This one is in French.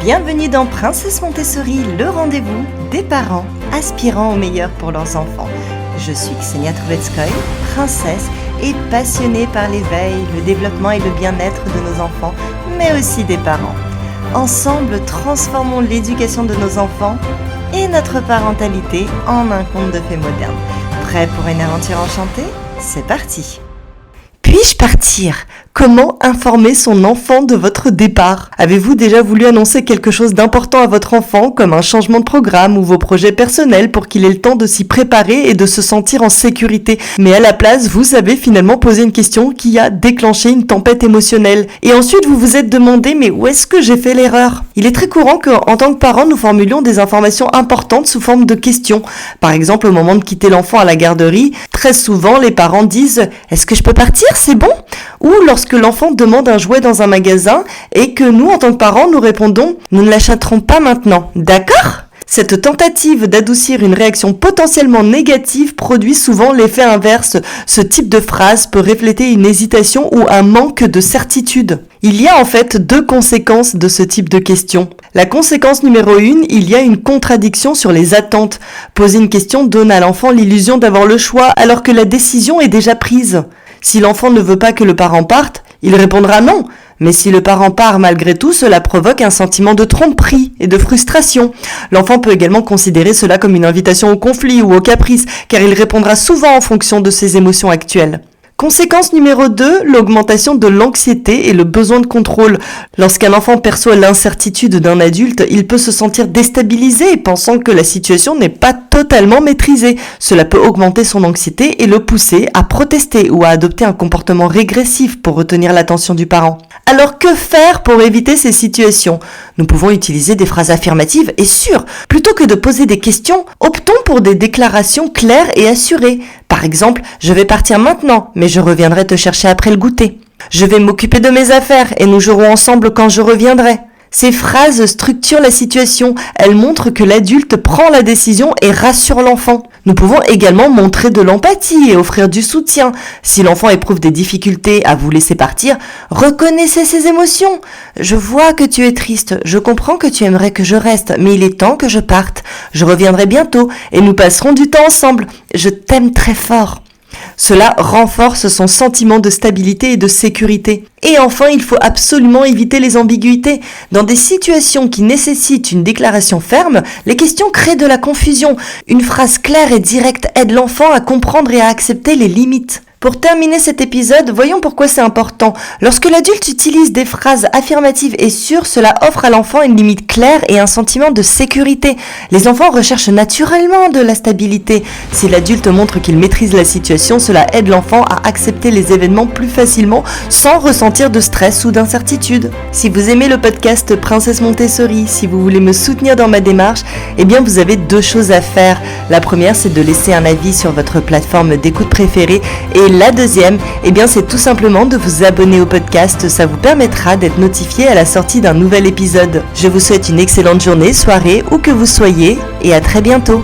Bienvenue dans Princesse Montessori, le rendez-vous des parents aspirant au meilleur pour leurs enfants. Je suis Ksenia Trubetskoy, princesse et passionnée par l'éveil, le développement et le bien-être de nos enfants, mais aussi des parents. Ensemble, transformons l'éducation de nos enfants et notre parentalité en un conte de fées moderne. Prêt pour une aventure enchantée ? C'est parti! Puis-je partir ? Comment informer son enfant de votre départ ? Avez-vous déjà voulu annoncer quelque chose d'important à votre enfant, comme un changement de programme ou vos projets personnels pour qu'il ait le temps de s'y préparer et de se sentir en sécurité ? Mais à la place, vous avez finalement posé une question qui a déclenché une tempête émotionnelle. Et ensuite, vous vous êtes demandé, mais où est-ce que j'ai fait l'erreur ? Il est très courant qu'en tant que parents, nous formulions des informations importantes sous forme de questions. Par exemple, au moment de quitter l'enfant à la garderie, très souvent, les parents disent « Est-ce que je peux partir ? C'est bon ?» Ou lorsque l'enfant demande un jouet dans un magasin et que nous, en tant que parents, nous répondons « Nous ne l'achèterons pas maintenant, d'accord ?» Cette tentative d'adoucir une réaction potentiellement négative produit souvent l'effet inverse. Ce type de phrase peut refléter une hésitation ou un manque de certitude. Il y a en fait deux conséquences de ce type de question. La conséquence numéro 1, il y a une contradiction sur les attentes. Poser une question donne à l'enfant l'illusion d'avoir le choix alors que la décision est déjà prise. Si l'enfant ne veut pas que le parent parte, il répondra non. Mais si le parent part malgré tout, cela provoque un sentiment de tromperie et de frustration. L'enfant peut également considérer cela comme une invitation au conflit ou au caprice, car il répondra souvent en fonction de ses émotions actuelles. Conséquence numéro 2, l'augmentation de l'anxiété et le besoin de contrôle. Lorsqu'un enfant perçoit l'incertitude d'un adulte, il peut se sentir déstabilisé, pensant que la situation n'est pas totalement maîtrisée. Cela peut augmenter son anxiété et le pousser à protester ou à adopter un comportement régressif pour retenir l'attention du parent. Alors que faire pour éviter ces situations ? Nous pouvons utiliser des phrases affirmatives et sûres. Plutôt que de poser des questions, optons pour des déclarations claires et assurées. Par exemple, je vais partir maintenant, mais je reviendrai te chercher après le goûter. Je vais m'occuper de mes affaires et nous jouerons ensemble quand je reviendrai. Ces phrases structurent la situation, elles montrent que l'adulte prend la décision et rassure l'enfant. Nous pouvons également montrer de l'empathie et offrir du soutien. Si l'enfant éprouve des difficultés à vous laisser partir, reconnaissez ses émotions. Je vois que tu es triste, je comprends que tu aimerais que je reste, mais il est temps que je parte. Je reviendrai bientôt et nous passerons du temps ensemble. Je t'aime très fort. Cela renforce son sentiment de stabilité et de sécurité. Et enfin, il faut absolument éviter les ambiguïtés. Dans des situations qui nécessitent une déclaration ferme, les questions créent de la confusion. Une phrase claire et directe aide l'enfant à comprendre et à accepter les limites. Pour terminer cet épisode, voyons pourquoi c'est important. Lorsque l'adulte utilise des phrases affirmatives et sûres, cela offre à l'enfant une limite claire et un sentiment de sécurité. Les enfants recherchent naturellement de la stabilité. Si l'adulte montre qu'il maîtrise la situation, cela aide l'enfant à accepter les événements plus facilement sans ressentir de stress ou d'incertitude. Si vous aimez le podcast Princesse Montessori, si vous voulez me soutenir dans ma démarche, eh bien vous avez deux choses à faire. La première, c'est de laisser un avis sur votre plateforme d'écoute préférée et la deuxième, c'est tout simplement de vous abonner au podcast, ça vous permettra d'être notifié à la sortie d'un nouvel épisode. Je vous souhaite une excellente journée, soirée, où que vous soyez, et à très bientôt.